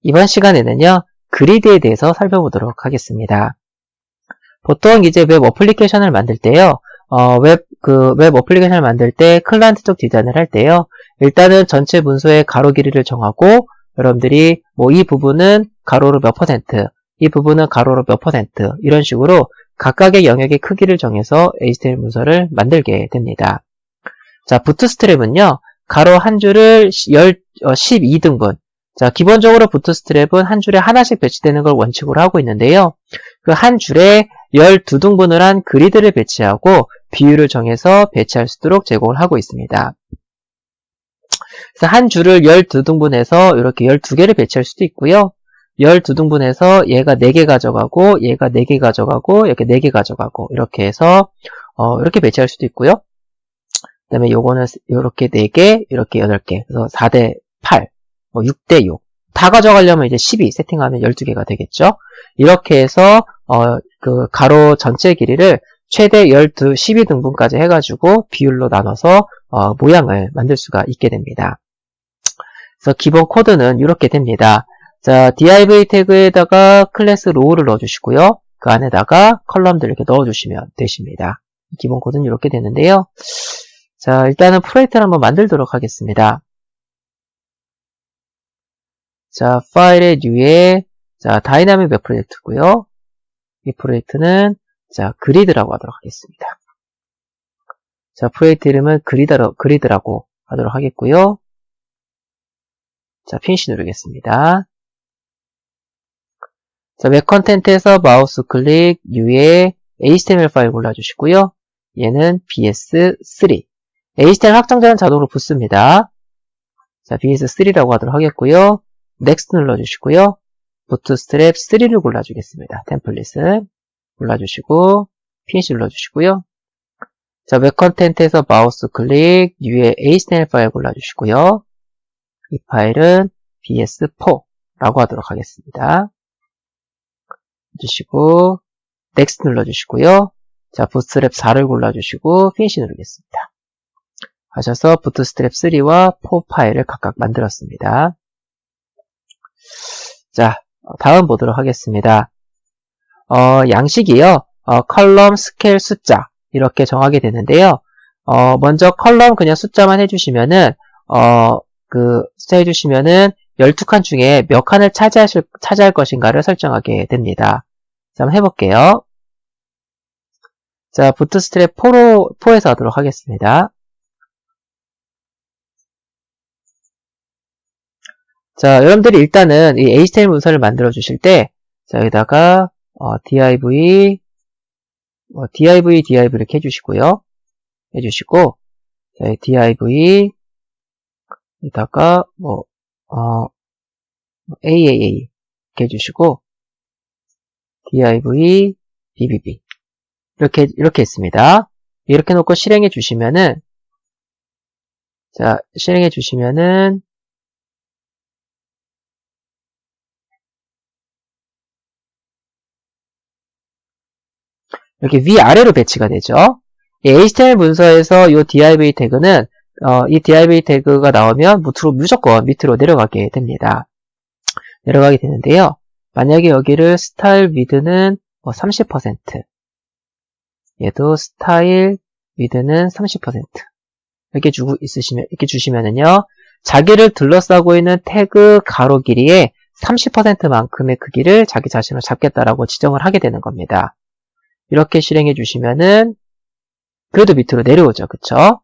이번 시간에는요, 그리드에 대해서 살펴보도록 하겠습니다. 보통 이제 웹 어플리케이션을 만들 때요, 웹 어플리케이션을 만들 때 클라이언트 쪽 디자인을 할 때요, 일단은 전체 문서의 가로 길이를 정하고, 여러분들이 뭐 이 부분은 가로로 몇 %, 이 부분은 가로로 몇 %, 이런 식으로 각각의 영역의 크기를 정해서 HTML 문서를 만들게 됩니다. 자, 부트스트랩은요, 가로 한 줄을 12등분. 자, 기본적으로 부트스트랩은 한 줄에 하나씩 배치되는 걸 원칙으로 하고 있는데요. 그 한 줄에 12등분을 한 그리드를 배치하고 비율을 정해서 배치할 수 있도록 제공을 하고 있습니다. 그래서 한 줄을 12등분해서 이렇게 12개를 배치할 수도 있고요. 12등분해서 얘가 4개 가져가고 얘가 4개 가져가고 이렇게 4개 가져가고 이렇게 해서 이렇게 배치할 수도 있고요. 그 다음에 요거는 이렇게 4개, 이렇게 8개. 그래서 4대 8, 6대 6. 다 가져가려면 이제 12 세팅하면 12개가 되겠죠. 이렇게 해서 그 가로 전체 길이를 최대 12등분까지 해가지고 비율로 나눠서 모양을 만들 수가 있게 됩니다. 그래서 기본 코드는 이렇게 됩니다. 자, div 태그에다가 클래스 로우를 넣어주시고요. 그 안에다가 컬럼들 이렇게 넣어주시면 되십니다. 기본 코드는 이렇게 되는데요. 자, 일단은 프로젝트를 한번 만들도록 하겠습니다. 자, 파일의 뉴에 자, 다이나믹 웹 프로젝트고요. 이 프로젝트는 자, 그리드라고 하도록 하겠습니다. 자, 프로젝트 이름은 그리드라고 하도록 하겠고요. 자, 피니시 누르겠습니다. 자, 웹 컨텐트에서 마우스 클릭 뉴에 HTML 파일 골라주시고요. 얘는 bs3. HTML 확장자는 자동으로 붙습니다. 자, bs3라고 하도록 하겠고요. 넥스트 눌러주시고요. 부트스트랩 3를 골라주겠습니다. 템플릿을 골라주시고 피니시 눌러주시고요. 자, 웹 컨텐트에서 마우스 클릭 뉴에 HTML 파일 골라주시고요. 이 파일은 bs4라고 하도록 하겠습니다. 해주시고 넥스트 눌러주시고요. 자, 부트스트랩 4를 골라주시고 피니시 누르겠습니다. 하셔서 부트스트랩 3와 4 파일을 각각 만들었습니다. 자, 다음 보도록 하겠습니다. 양식이요. 컬럼, 스케일, 숫자 이렇게 정하게 되는데요. 먼저 컬럼 그냥 숫자만 해주시면은 숫자 해주시면은 12칸 중에 몇 칸을 차지할 것인가를 설정하게 됩니다. 자, 한번 해볼게요. 자, 부트스트랩 4에서 하도록 하겠습니다. 자, 여러분들이 일단은 이 HTML 문서를 만들어 주실 때, 자, 여기다가, div 이렇게 해주시고요. 해주시고, 자, div, 여기다가, aaa, 이렇게 해주시고, div, bbb. 이렇게 했습니다. 이렇게 놓고 실행해 주시면은, 자, 실행해 주시면은, 이렇게 위아래로 배치가 되죠. 이 HTML 문서에서 이 div 태그는 이 div 태그가 나오면 무조건 밑으로 내려가게 됩니다. 내려가게 되는데요. 만약에 여기를 스타일 위드는 30%, 얘도 스타일 위드는 30% 이렇게 이렇게 주시면은요, 자기를 둘러싸고 있는 태그 가로 길이의 30%만큼의 크기를 자기 자신으로 잡겠다라고 지정을 하게 되는 겁니다. 이렇게 실행해 주시면은 그래도 밑으로 내려오죠. 그쵸?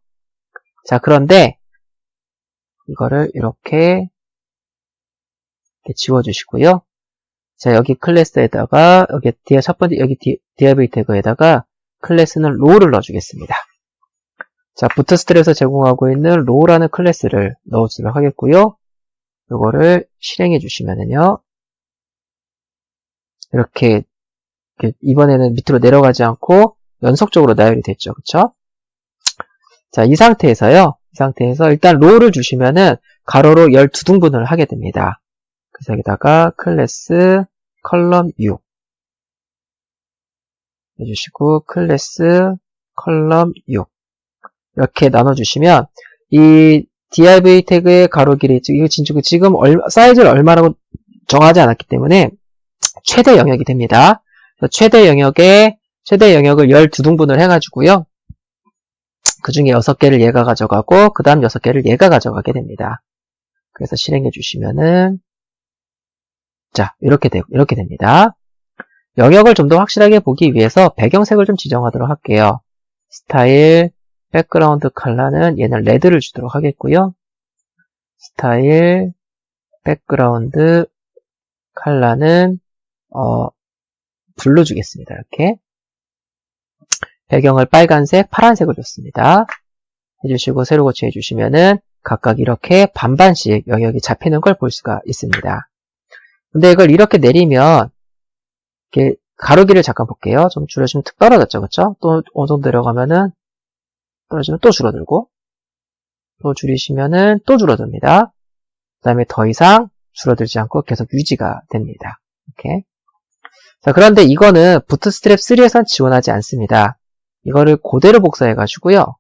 자, 그런데 이거를 이렇게 지워주시고요. 자, 여기 클래스에다가 여기 첫 번째 여기 div 태그에다가 클래스는 row를 넣어주겠습니다. 자, 부트스트랩에서 제공하고 있는 row라는 클래스를 넣어주도록 하겠고요. 이거를 실행해 주시면은요, 이렇게 이번에는 밑으로 내려가지 않고 연속적으로 나열이 됐죠. 그쵸? 자, 이 상태에서 일단 row를 주시면은 가로로 12등분을 하게 됩니다. 그래서 여기다가 클래스 컬럼 U 해주시고 클래스 컬럼 U 이렇게 나눠주시면 이 div 태그의 가로 길이 지금 사이즈를 얼마라고 정하지 않았기 때문에 최대 영역이 됩니다. 최대 영역을 12등분을 해가지고요. 그 중에 6개를 얘가 가져가고 그 다음 6개를 얘가 가져가게 됩니다. 그래서 실행해 주시면은 자 이렇게 됩니다. 영역을 좀 더 확실하게 보기 위해서 배경색을 좀 지정하도록 할게요. 스타일, 백그라운드 컬러는 얘는 레드를 주도록 하겠고요. 스타일, 백그라운드 컬러는 블루 주겠습니다. 이렇게 배경을 빨간색, 파란색을 줬습니다. 해주시고 세로 고치 해주시면은 각각 이렇게 반반씩 영역이 잡히는 걸 볼 수가 있습니다. 근데 이걸 이렇게 내리면 이렇게 가로길을 잠깐 볼게요. 좀 줄여주면 툭 떨어졌죠, 그쵸? 또 어느 정도 내려가면은 떨어지면 또 줄어들고 또 줄이시면은 또 줄어듭니다. 그 다음에 더 이상 줄어들지 않고 계속 유지가 됩니다. 이렇게. 자, 그런데 이거는 부트스트랩 3에선 지원하지 않습니다. 이거를 그대로 복사해 가지고요.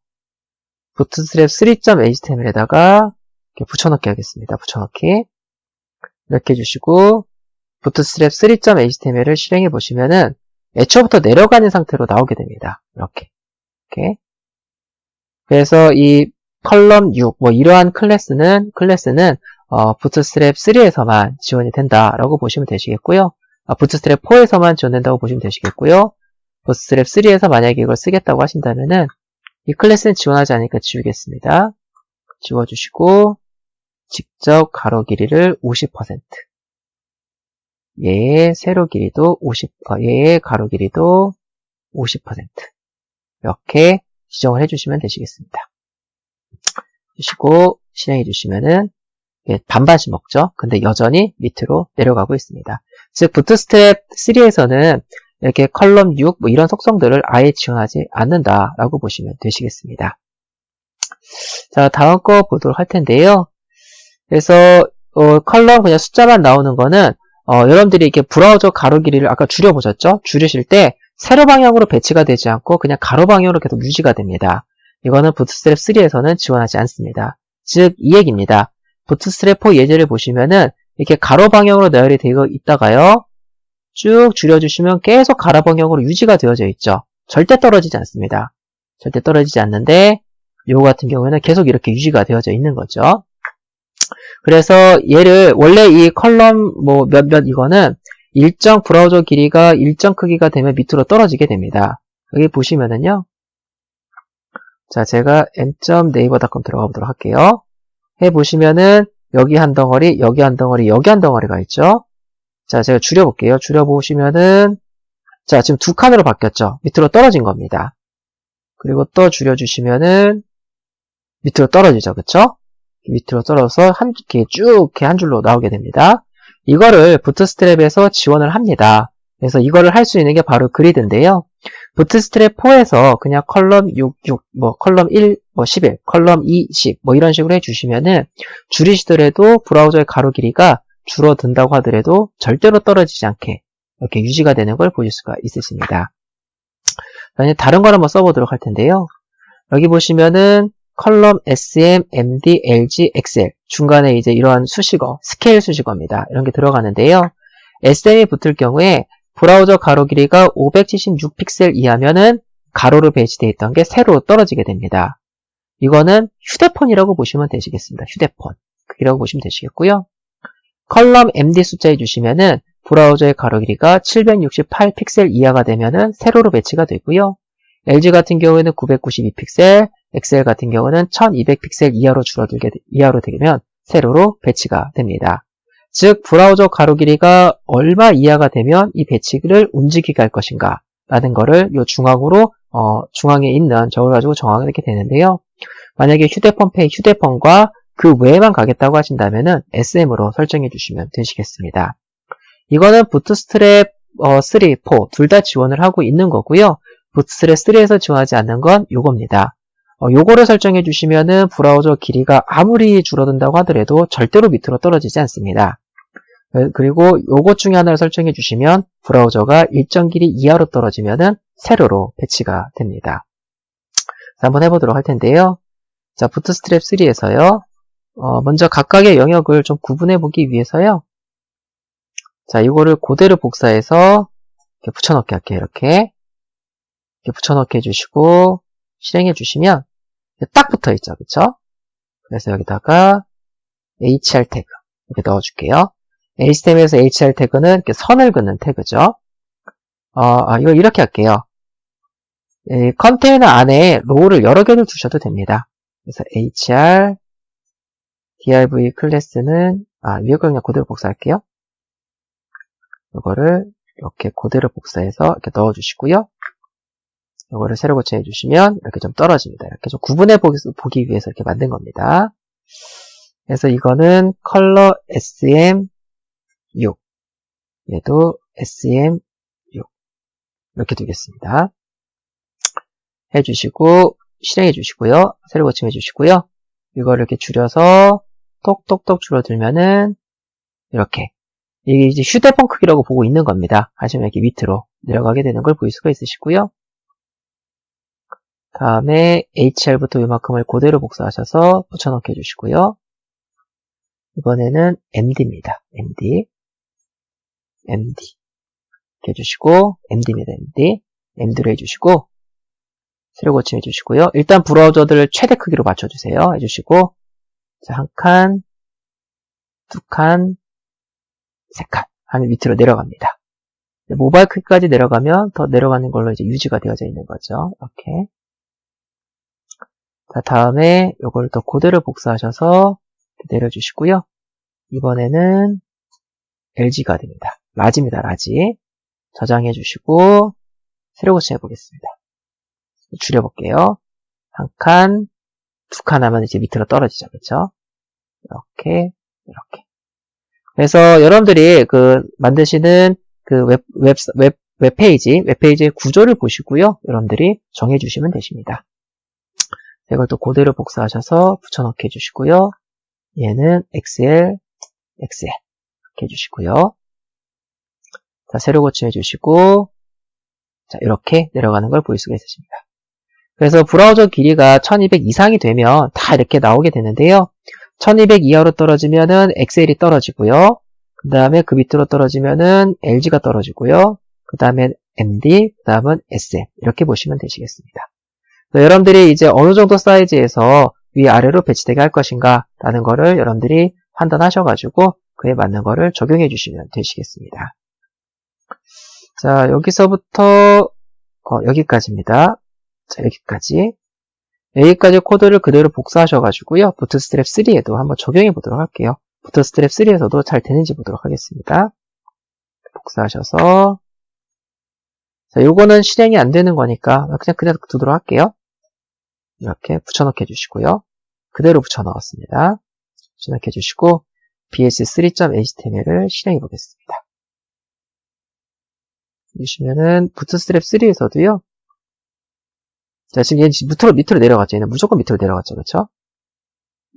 부트스트랩 3.html에다가 이렇게 붙여넣기 하겠습니다. 붙여넣기. 이렇게 해주시고 부트스트랩 3.html을 실행해 보시면은 애초부터 내려가는 상태로 나오게 됩니다. 이렇게. 그래서 이 컬럼 6, 이러한 클래스는 부트스트랩 3에서만 지원이 된다라고 보시면 되시겠고요. 부트스트랩 4에서만 지원된다고 보시면 되시겠고요. 부트스트랩 3에서 만약에 이걸 쓰겠다고 하신다면은 이 클래스는 지원하지 않으니까 지우겠습니다. 지워주시고 직접 가로 길이를 50%, 얘의 세로 길이도 얘의 가로 길이도 50% 이렇게 지정을 해주시면 되시겠습니다. 주시고 실행해 주시면은 반반씩 먹죠. 근데 여전히 밑으로 내려가고 있습니다. 즉 부트스트랩 3에서는 이렇게 컬럼 6 이런 속성들을 아예 지원하지 않는다라고 보시면 되시겠습니다. 자, 다음 거 보도록 할 텐데요. 그래서 컬럼 그냥 숫자만 나오는 거는 여러분들이 이렇게 브라우저 가로 길이를 아까 줄여보셨죠? 줄이실 때 세로 방향으로 배치가 되지 않고 그냥 가로 방향으로 계속 유지가 됩니다. 이거는 부트스트랩 3에서는 지원하지 않습니다. 즉 이 얘기입니다. 부트스트랩 4 예제를 보시면은 이렇게 가로 방향으로 나열이 되어 있다가요. 쭉 줄여주시면 계속 가로 방향으로 유지가 되어져 있죠. 절대 떨어지지 않습니다. 절대 떨어지지 않는데 요거 같은 경우에는 계속 이렇게 유지가 되어져 있는 거죠. 그래서 얘를 원래 이 컬럼 몇몇 이거는 일정 브라우저 길이가 일정 크기가 되면 밑으로 떨어지게 됩니다. 여기 보시면은요. 자, 제가 m.naver.com 들어가 보도록 할게요. 해보시면은 여기 한 덩어리, 여기 한 덩어리, 여기 한 덩어리가 있죠. 자, 제가 줄여볼게요. 줄여보시면은 자, 지금 두 칸으로 바뀌었죠. 밑으로 떨어진 겁니다. 그리고 또 줄여주시면은 밑으로 떨어지죠. 그쵸? 밑으로 떨어져서 이렇게 쭉 이렇게 한 줄로 나오게 됩니다. 이거를 부트스트랩에서 지원을 합니다. 그래서 이거를 할 수 있는 게 바로 그리드인데요. 부트스트랩 4에서 그냥 컬럼 6, 컬럼 1, 11, 컬럼 2, 10 이런 식으로 해주시면은 줄이시더라도 브라우저의 가로 길이가 줄어든다고 하더라도 절대로 떨어지지 않게 이렇게 유지가 되는 걸 보실 수가 있으십니다. 다른 걸 한번 써보도록 할 텐데요. 여기 보시면은 컬럼 SM, MD, LG, XL 중간에 이제 이러한 수식어, 스케일 수식어입니다. 이런 게 들어가는데요. SM이 붙을 경우에 브라우저 가로 길이가 576픽셀 이하면은 가로로 배치되어 있던 게 세로로 떨어지게 됩니다. 이거는 휴대폰이라고 보시면 되시겠습니다. 휴대폰 크기라고 보시면 되시겠고요. 컬럼 MD 숫자에 주시면은 브라우저의 가로 길이가 768픽셀 이하가 되면은 세로로 배치가 되고요. LG 같은 경우에는 992픽셀, XL 같은 경우는 1200픽셀 이하로 되면 세로로 배치가 됩니다. 즉 브라우저 가로 길이가 얼마 이하가 되면 이 배치를 움직이게 할 것인가 라는 거를 요 중앙에 있는 저걸 가지고 정하게 되는데요. 만약에 휴대폰과 그 외에만 가겠다고 하신다면은 SM으로 설정해 주시면 되시겠습니다. 이거는 부트스트랩 3, 4 둘 다 지원을 하고 있는 거고요. 부트스트랩 3에서 지원하지 않는 건 요겁니다. 요거를 설정해 주시면은 브라우저 길이가 아무리 줄어든다고 하더라도 절대로 밑으로 떨어지지 않습니다. 그리고 요것 중에 하나를 설정해 주시면 브라우저가 일정 길이 이하로 떨어지면은 세로로 배치가 됩니다. 자, 한번 해보도록 할 텐데요. 자, 부트스트랩 3에서요. 먼저 각각의 영역을 좀 구분해 보기 위해서요. 자, 이거를 그대로 복사해서 이렇게 붙여넣기 할게요. 이렇게 붙여넣기 해주시고 실행해 주시면 딱 붙어있죠. 그쵸? 그래서 여기다가 HR 태그 이렇게 넣어줄게요. HTML에서 HR 태그는 이렇게 선을 긋는 태그죠. 이거 이렇게 할게요. 이 컨테이너 안에 로우를 여러 개를 두셔도 됩니다. 그래서 HR div 클래스는 위에 걸 그냥 그대로 복사할게요. 이거를 이렇게 그대로 복사해서 이렇게 넣어주시고요. 이거를 새로 고쳐해 주시면 이렇게 좀 떨어집니다. 이렇게 좀 구분해 보기 위해서 이렇게 만든 겁니다. 그래서 이거는 컬러 SM6 얘도 SM6 이렇게 두겠습니다. 해주시고 실행해 주시고요. 새로 고침해 주시고요. 이거를 이렇게 줄여서 톡톡톡 줄어들면은 이렇게 이게 이제 휴대폰 크기라고 보고 있는 겁니다. 하시면 이렇게 밑으로 내려가게 되는 걸 보일 수가 있으시고요. 다음에 HR부터 이만큼을 그대로 복사하셔서 붙여넣기 해주시고요. 이번에는 MD입니다. MD 이렇게 해주시고 MD입니다. MD로 해주시고 새로 고침 해주시고요. 일단 브라우저들을 최대 크기로 맞춰주세요. 해주시고 자, 한 칸, 두 칸, 세 칸 하면 밑으로 내려갑니다. 모바일 크기까지 내려가면 더 내려가는 걸로 이제 유지가 되어져 있는 거죠. 이렇게. 자, 다음에 이걸 또 그대로 복사하셔서 내려주시고요. 이번에는 LG가 됩니다. 라지입니다. 라지. 저장해 주시고 새로 고침해 보겠습니다. 줄여볼게요. 한 칸, 두 칸 하면 이제 밑으로 떨어지죠. 그렇죠? 이렇게. 그래서 여러분들이 만드시는 웹페이지의 구조를 보시고요. 여러분들이 정해주시면 되십니다. 이걸 또 그대로 복사하셔서 붙여넣기 해주시고요. 얘는 XL 이렇게 해주시고요. 자, 새로 고침해 주시고, 자, 이렇게 내려가는 걸 보일 수가 있으십니다. 그래서 브라우저 길이가 1200 이상이 되면 다 이렇게 나오게 되는데요. 1200 이하로 떨어지면은 XL이 떨어지고요. 그 다음에 그 밑으로 떨어지면은 LG가 떨어지고요. 그 다음에 MD, 그 다음은 SM. 이렇게 보시면 되시겠습니다. 여러분들이 이제 어느 정도 사이즈에서 위아래로 배치되게 할 것인가 라는 거를 여러분들이 판단하셔가지고 그에 맞는 거를 적용해 주시면 되시겠습니다. 자, 여기서부터 여기까지입니다. 자, 여기까지 코드를 그대로 복사하셔가지고요. 부트스트랩 3에도 한번 적용해 보도록 할게요. 부트스트랩 3에서도 잘 되는지 보도록 하겠습니다. 복사하셔서 자, 요거는 실행이 안 되는 거니까 그냥 두도록 할게요. 이렇게 붙여넣기 해주시고요. 그대로 붙여넣었습니다. 붙여넣기 해주시고 bs3.html을 실행해 보겠습니다. 보시면은 부트스트랩 3에서도요. 자, 지금 얘 밑으로 내려갔죠. 얘는 무조건 밑으로 내려갔죠. 그렇죠?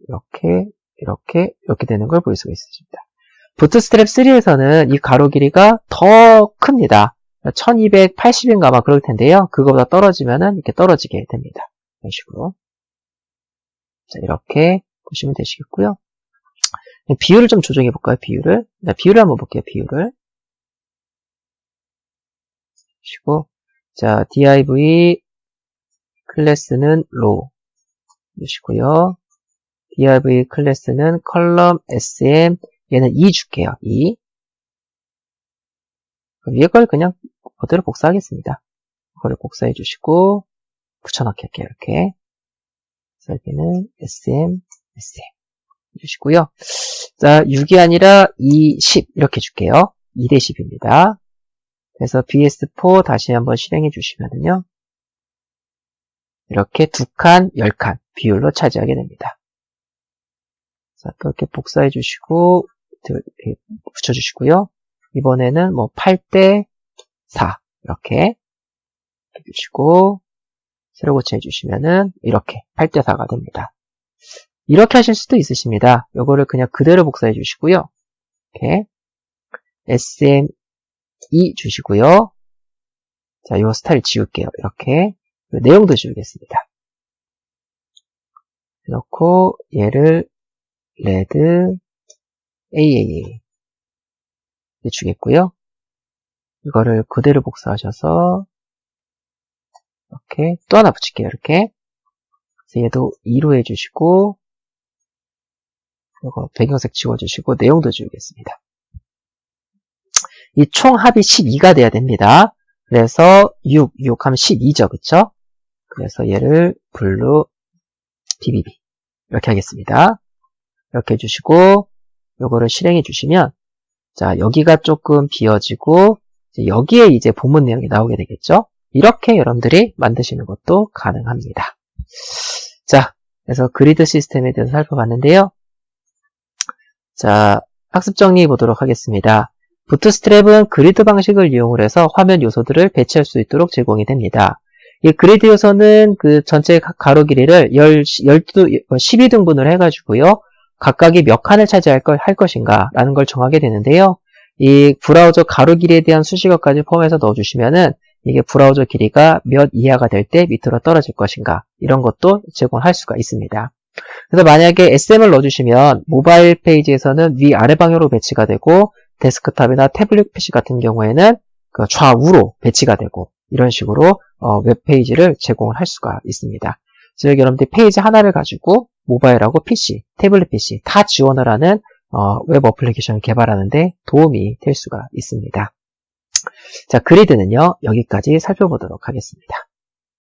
이렇게 되는 걸 볼 수가 있습니다. 부트스트랩 3에서는 이 가로 길이가 더 큽니다. 1280인가 아마 그럴 텐데요. 그거보다 떨어지면은 이렇게 떨어지게 됩니다. 이런 식으로. 자, 이렇게 보시면 되시겠고요. 비율을 좀 조정해 볼까요? 비율을. 자, 비율을 한번 볼게요. 비율을. 보시고. 자, div 클래스는 low. 주시고요. div 클래스는 column sm. 얘는 2 줄게요. 2. 위에 걸 그냥 그대로 복사하겠습니다. 그걸 복사해 주시고 붙여넣기 할게요. 이렇게. 그래서 여기는 SM 해주시고요. 자, 6이 아니라 2, 10 이렇게 줄게요. 2대 10입니다. 그래서 BS4 다시 한번 실행해 주시면은요. 이렇게 2칸, 10칸 비율로 차지하게 됩니다. 자, 또 이렇게 복사해 주시고 붙여주시고요. 이번에는 뭐 8대 4 이렇게 해주시고 새로 고침해 주시면은 이렇게 8대 4가 됩니다. 이렇게 하실 수도 있으십니다. 요거를 그냥 그대로 복사해 주시고요. 이렇게 SM2 주시고요. 자, 요 스타일 지울게요. 이렇게 내용도 지우겠습니다. 넣고 얘를 레드 AAA 주겠고요. 이거를 그대로 복사하셔서 이렇게 또 하나 붙일게요. 이렇게. 그래서 얘도 2로 해주시고 이거 배경색 지워주시고 내용도 지우겠습니다. 이 총 합이 12가 돼야 됩니다. 그래서 6 하면 12죠. 그쵸? 그래서 얘를 블루 BBB 이렇게 하겠습니다. 이렇게 해주시고 요거를 실행해 주시면 자 여기가 조금 비어지고 여기에 이제 본문 내용이 나오게 되겠죠. 이렇게 여러분들이 만드시는 것도 가능합니다. 자, 그래서 그리드 시스템에 대해서 살펴봤는데요. 자, 학습 정리해 보도록 하겠습니다. 부트스트랩은 그리드 방식을 이용을 해서 화면 요소들을 배치할 수 있도록 제공이 됩니다. 이 그리드 요소는 그 전체 가로 길이를 12등분을 해가지고요. 각각이 몇 칸을 차지할 것인가 라는 걸 정하게 되는데요. 이 브라우저 가로 길이에 대한 수식어까지 포함해서 넣어주시면은 이게 브라우저 길이가 몇 이하가 될 때 밑으로 떨어질 것인가 이런 것도 제공할 수가 있습니다. 그래서 만약에 SM을 넣어주시면 모바일 페이지에서는 위아래 방향으로 배치가 되고 데스크탑이나 태블릿 PC 같은 경우에는 그 좌우로 배치가 되고 이런 식으로 웹페이지를 제공을 할 수가 있습니다. 그래서 여러분들이 페이지 하나를 가지고 모바일하고 PC, 태블릿 PC 다 지원을 하는 웹 어플리케이션을 개발하는 데 도움이 될 수가 있습니다. 자, 그리드는요, 여기까지 살펴보도록 하겠습니다.